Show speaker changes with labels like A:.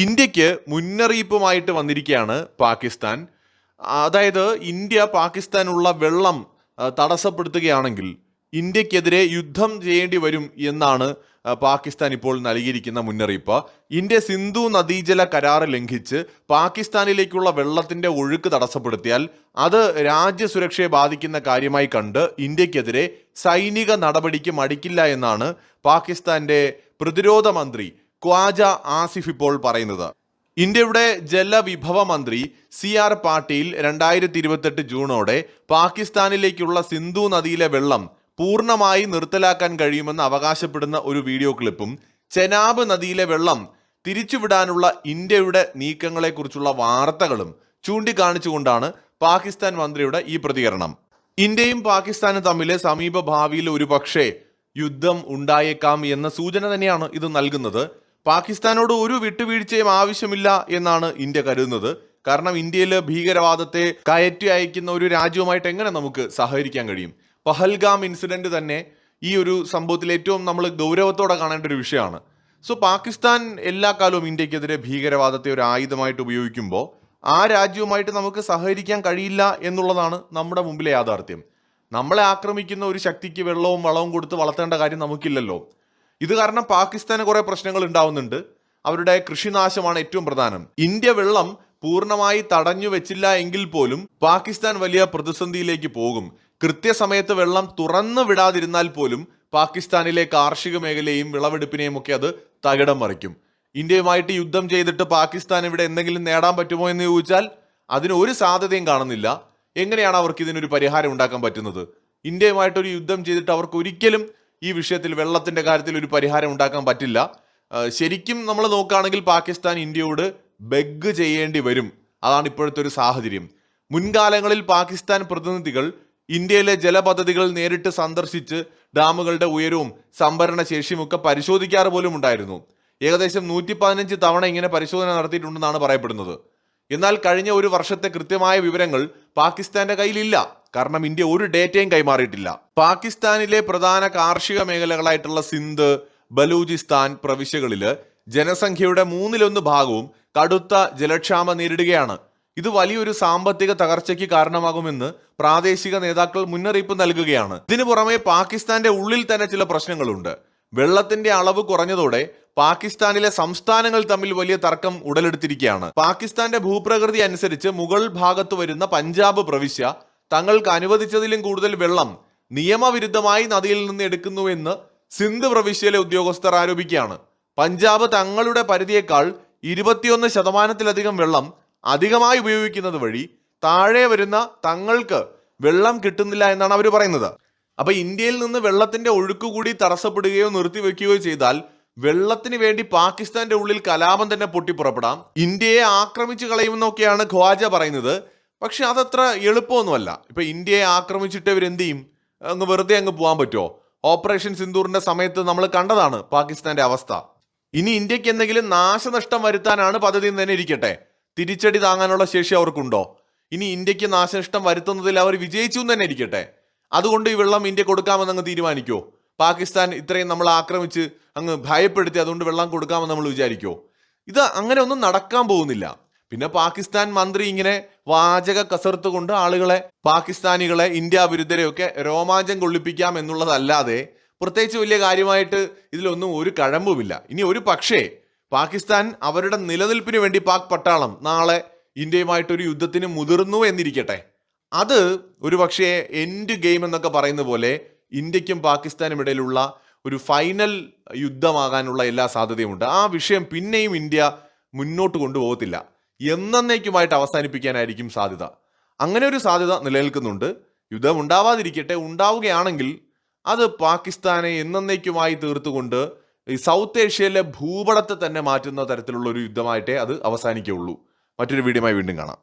A: ഇന്ത്യക്ക് മുന്നറിയിപ്പുമായിട്ട് വന്നിരിക്കുകയാണ് പാകിസ്ഥാൻ. അതായത് ഇന്ത്യ പാകിസ്ഥാനുള്ള വെള്ളം തടസ്സപ്പെടുത്തുകയാണെങ്കിൽ ഇന്ത്യക്കെതിരെ യുദ്ധം ചെയ്യേണ്ടി വരും എന്നാണ് പാകിസ്ഥാൻ ഇപ്പോൾ നൽകിയിരിക്കുന്ന മുന്നറിയിപ്പ്. ഇന്ത്യ സിന്ധു നദീജല കരാർ ലംഘിച്ച് പാകിസ്ഥാനിലേക്കുള്ള വെള്ളത്തിന്റെ ഒഴുക്ക് തടസ്സപ്പെടുത്തിയാൽ അത് രാജ്യസുരക്ഷയെ ബാധിക്കുന്ന കാര്യമായി കണ്ട് ഇന്ത്യക്കെതിരെ സൈനിക നടപടിക്ക് മടിക്കില്ല എന്നാണ് പാകിസ്ഥാന്റെ പ്രതിരോധ മന്ത്രി ഖ്വാജ ആസിഫ് ഇപ്പോൾ പറയുന്നത്. ഇന്ത്യയുടെ ജലവിഭവ മന്ത്രി CR പാട്ടീൽ 2028 ജൂണോടെ പാകിസ്ഥാനിലേക്കുള്ള സിന്ധു നദിയിലെ വെള്ളം പൂർണ്ണമായി നിർത്തലാക്കാൻ കഴിയുമെന്ന് അവകാശപ്പെടുന്ന ഒരു വീഡിയോ ക്ലിപ്പും ചെനാബ് നദിയിലെ വെള്ളം തിരിച്ചുവിടാനുള്ള ഇന്ത്യയുടെ നീക്കങ്ങളെക്കുറിച്ചുള്ള വാർത്തകളും ചൂണ്ടിക്കാണിച്ചുകൊണ്ടാണ് പാകിസ്ഥാൻ മന്ത്രിയുടെ ഈ പ്രതികരണം. ഇന്ത്യയും പാകിസ്ഥാനും തമ്മിൽ സമീപ ഭാവിയിൽ ഒരുപക്ഷെ യുദ്ധം ഉണ്ടായേക്കാം എന്ന സൂചന തന്നെയാണ് ഇത് നൽകുന്നത്. പാകിസ്ഥാനോട് ഒരു വിട്ടുവീഴ്ചയും ആവശ്യമില്ല എന്നാണ് ഇന്ത്യ കരുതുന്നത്. കാരണം ഇന്ത്യയിൽ ഭീകരവാദത്തെ കയറ്റി അയക്കുന്ന ഒരു രാജ്യവുമായിട്ട് എങ്ങനെ നമുക്ക് സഹകരിക്കാൻ കഴിയും? പഹൽഗാം ഇൻസിഡന്റ് തന്നെ ഈ ഒരു സംഭവത്തിൽ ഏറ്റവും നമ്മൾ ഗൗരവത്തോടെ കാണേണ്ട ഒരു വിഷയമാണ്. സോ പാകിസ്ഥാൻ എല്ലാ കാലവും ഇന്ത്യക്കെതിരെ ഭീകരവാദത്തെ ഒരു ആയുധമായിട്ട് ഉപയോഗിക്കുമ്പോൾ ആ രാജ്യവുമായിട്ട് നമുക്ക് സഹകരിക്കാൻ കഴിയില്ല എന്നുള്ളതാണ് നമ്മുടെ മുമ്പിലെ യാഥാർത്ഥ്യം. നമ്മളെ ആക്രമിക്കുന്ന ഒരു ശക്തിക്ക് വെള്ളവും വളവും കൊടുത്ത് വളർത്തേണ്ട കാര്യം നമുക്കില്ലല്ലോ. ഇത് കാരണം പാകിസ്ഥാന് കുറെ പ്രശ്നങ്ങൾ ഉണ്ടാവുന്നുണ്ട്. അവരുടെ കൃഷിനാശമാണ് ഏറ്റവും പ്രധാനം. ഇന്ത്യ വെള്ളം പൂർണ്ണമായി തടഞ്ഞു വെച്ചില്ല എങ്കിൽ പോലും പാകിസ്ഥാൻ വലിയ പ്രതിസന്ധിയിലേക്ക് പോകും. കൃത്യസമയത്ത് വെള്ളം തുറന്നു വിടാതിരുന്നാൽ പോലും പാകിസ്ഥാനിലെ കാർഷിക മേഖലയെയും വിളവെടുപ്പിനെയും ഒക്കെ അത് തകിടം മറിക്കും. ഇന്ത്യയുമായിട്ട് യുദ്ധം ചെയ്തിട്ട് പാകിസ്ഥാൻ ഇവിടെ എന്തെങ്കിലും നേടാൻ പറ്റുമോ എന്ന് ചോദിച്ചാൽ അതിന് ഒരു സാധ്യതയും കാണുന്നില്ല. എങ്ങനെയാണ് അവർക്ക് ഇതിനൊരു പരിഹാരം ഉണ്ടാക്കാൻ പറ്റുന്നത്? ഇന്ത്യയുമായിട്ടൊരു യുദ്ധം ചെയ്തിട്ട് അവർക്ക് ഒരിക്കലും ഈ വിഷയത്തിൽ വെള്ളത്തിന്റെ കാര്യത്തിൽ ഒരു പരിഹാരം ഉണ്ടാക്കാൻ പറ്റില്ല. ശരിക്കും നമ്മൾ നോക്കുകയാണെങ്കിൽ പാകിസ്ഥാൻ ഇന്ത്യയോട് ബെഗ് ചെയ്യേണ്ടി വരും. അതാണ് ഇപ്പോഴത്തെ ഒരു സാഹചര്യം. മുൻകാലങ്ങളിൽ പാകിസ്ഥാൻ പ്രതിനിധികൾ ഇന്ത്യയിലെ ജലപദ്ധതികൾ നേരിട്ട് സന്ദർശിച്ച് ഡാമുകളുടെ ഉയരവും സംഭരണ ശേഷിയും ഒക്കെ പരിശോധിക്കാറ് പോലും ഉണ്ടായിരുന്നു. ഏകദേശം 115 തവണ ഇങ്ങനെ പരിശോധന നടത്തിയിട്ടുണ്ടെന്നാണ് പറയപ്പെടുന്നത്. എന്നാൽ കഴിഞ്ഞ ഒരു വർഷത്തെ കൃത്യമായ വിവരങ്ങൾ പാകിസ്ഥാന്റെ കയ്യിലില്ല. കാരണം ഇന്ത്യ ഒരു ഡേറ്റയും കൈമാറിയിട്ടില്ല. പാകിസ്ഥാനിലെ പ്രധാന കാർഷിക മേഖലകളായിട്ടുള്ള സിന്ധ്, ബലൂചിസ്ഥാൻ പ്രവിശ്യകളില് ജനസംഖ്യയുടെ 1/3 ഭാഗവും കടുത്ത ജലക്ഷാമം നേരിടുകയാണ്. ഇത് വലിയൊരു സാമ്പത്തിക തകർച്ചയ്ക്ക് കാരണമാകുമെന്ന് പ്രാദേശിക നേതാക്കൾ മുന്നറിയിപ്പ് നൽകുകയാണ്. ഇതിനു പുറമെ പാകിസ്ഥാന്റെ ഉള്ളിൽ തന്നെ ചില പ്രശ്നങ്ങളുണ്ട്. വെള്ളത്തിന്റെ അളവ് കുറഞ്ഞതോടെ പാകിസ്ഥാനിലെ സംസ്ഥാനങ്ങൾ തമ്മിൽ വലിയ തർക്കം ഉടലെടുത്തിരിക്കുകയാണ്. പാകിസ്ഥാന്റെ ഭൂപ്രകൃതി അനുസരിച്ച് മുകൾ ഭാഗത്ത് വരുന്ന പഞ്ചാബ് പ്രവിശ്യ തങ്ങൾക്ക് അനുവദിച്ചതിലും കൂടുതൽ വെള്ളം നിയമവിരുദ്ധമായി നദിയിൽ നിന്ന് എടുക്കുന്നുവെന്ന് സിന്ധ് പ്രവിശ്യയിലെ ഉദ്യോഗസ്ഥർ ആരോപിക്കുകയാണ്. പഞ്ചാബ് തങ്ങളുടെ പരിധിയേക്കാൾ 21% വെള്ളം അധികമായി ഉപയോഗിക്കുന്നത് വഴി താഴെ വരുന്ന തങ്ങൾക്ക് വെള്ളം കിട്ടുന്നില്ല എന്നാണ് അവർ പറയുന്നത്. അപ്പൊ ഇന്ത്യയിൽ നിന്ന് വെള്ളത്തിന്റെ ഒഴുക്ക് കൂടി തടസ്സപ്പെടുകയോ നിർത്തിവെക്കുകയോ ചെയ്താൽ വെള്ളത്തിന് വേണ്ടി പാകിസ്ഥാന്റെ ഉള്ളിൽ കലാപം തന്നെ പൊട്ടിപ്പുറപ്പെടാം. ഇന്ത്യയെ ആക്രമിച്ചു കളയുമെന്നൊക്കെയാണ് ഖ്വാജ പറയുന്നത്. പക്ഷെ അതത്ര എളുപ്പമൊന്നുമല്ല. ഇപ്പൊ ഇന്ത്യയെ ആക്രമിച്ചിട്ട് ഇവരെന്ത് ചെയ്യും? വെറുതെ അങ്ങ് പോകാൻ പറ്റുമോ? ഓപ്പറേഷൻ സിന്ദൂറിന്റെ സമയത്ത് നമ്മൾ കണ്ടതാണ് പാകിസ്ഥാന്റെ അവസ്ഥ. ഇനി ഇന്ത്യക്ക് എന്തെങ്കിലും നാശനഷ്ടം വരുത്താനാണ് പദ്ധതി എന്ന് തന്നെ ഇരിക്കട്ടെ, തിരിച്ചടി താങ്ങാനുള്ള ശേഷി അവർക്കുണ്ടോ? ഇനി ഇന്ത്യക്ക് നാശനഷ്ടം വരുത്തുന്നതിൽ അവർ വിജയിച്ചു എന്ന് തന്നെ ഇരിക്കട്ടെ, അതുകൊണ്ട് ഈ വെള്ളം ഇന്ത്യ കൊടുക്കാമെന്ന് അങ്ങ് തീരുമാനിക്കോ? പാകിസ്ഥാൻ ഇത്രയും നമ്മൾ ആക്രമിച്ച് അങ്ങ് ഭയപ്പെടുത്തി അതുകൊണ്ട് വെള്ളം കൊടുക്കാമെന്ന് നമ്മൾ വിചാരിക്കോ? ഇത് അങ്ങനെ ഒന്നും നടക്കാൻ പോകുന്നില്ല. പിന്നെ പാകിസ്ഥാൻ മന്ത്രി ഇങ്ങനെ വാചക കസർത്ത് കൊണ്ട് ആളുകളെ, പാകിസ്ഥാനികളെ, ഇന്ത്യ വിരുദ്ധരെയൊക്കെ രോമാഞ്ചം കൊള്ളിപ്പിക്കാം എന്നുള്ളതല്ലാതെ പ്രത്യേകിച്ച് വലിയ കാര്യമായിട്ട് ഇതിലൊന്നും ഒരു കഴമ്പുമില്ല. ഇനി ഒരു പക്ഷേ പാകിസ്ഥാൻ അവരുടെ നിലനിൽപ്പിന് വേണ്ടി പാക് പട്ടാളം നാളെ ഇന്ത്യയുമായിട്ടൊരു യുദ്ധത്തിന് മുതിർന്നു എന്നിരിക്കട്ടെ, അത് ഒരു പക്ഷേ എൻഡ് ഗെയിം എന്നൊക്കെ പറയുന്ന പോലെ ഇന്ത്യക്കും പാകിസ്ഥാനും ഇടയിലുള്ള ഒരു ഫൈനൽ യുദ്ധമാകാനുള്ള എല്ലാ സാധ്യതയുമുണ്ട്. ആ വിഷയം പിന്നെയും ഇന്ത്യ മുന്നോട്ട് കൊണ്ടുപോകത്തില്ല, എന്നേക്കുമായിട്ട് അവസാനിപ്പിക്കാനായിരിക്കും സാധ്യത. അങ്ങനെ ഒരു സാധ്യത നിലനിൽക്കുന്നുണ്ട്. യുദ്ധം ഉണ്ടാവാതിരിക്കട്ടെ, ഉണ്ടാവുകയാണെങ്കിൽ അത് പാകിസ്ഥാനെ എന്നേക്കുമായി തീർത്തുകൊണ്ട് ഈ സൗത്ത് ഏഷ്യയിലെ ഭൂപടത്തെ തന്നെ മാറ്റുന്ന തരത്തിലുള്ള ഒരു യുദ്ധമായിട്ടേ അത് അവസാനിക്കുകയുള്ളൂ. മറ്റൊരു വീഡിയോയുമായി വീണ്ടും കാണാം.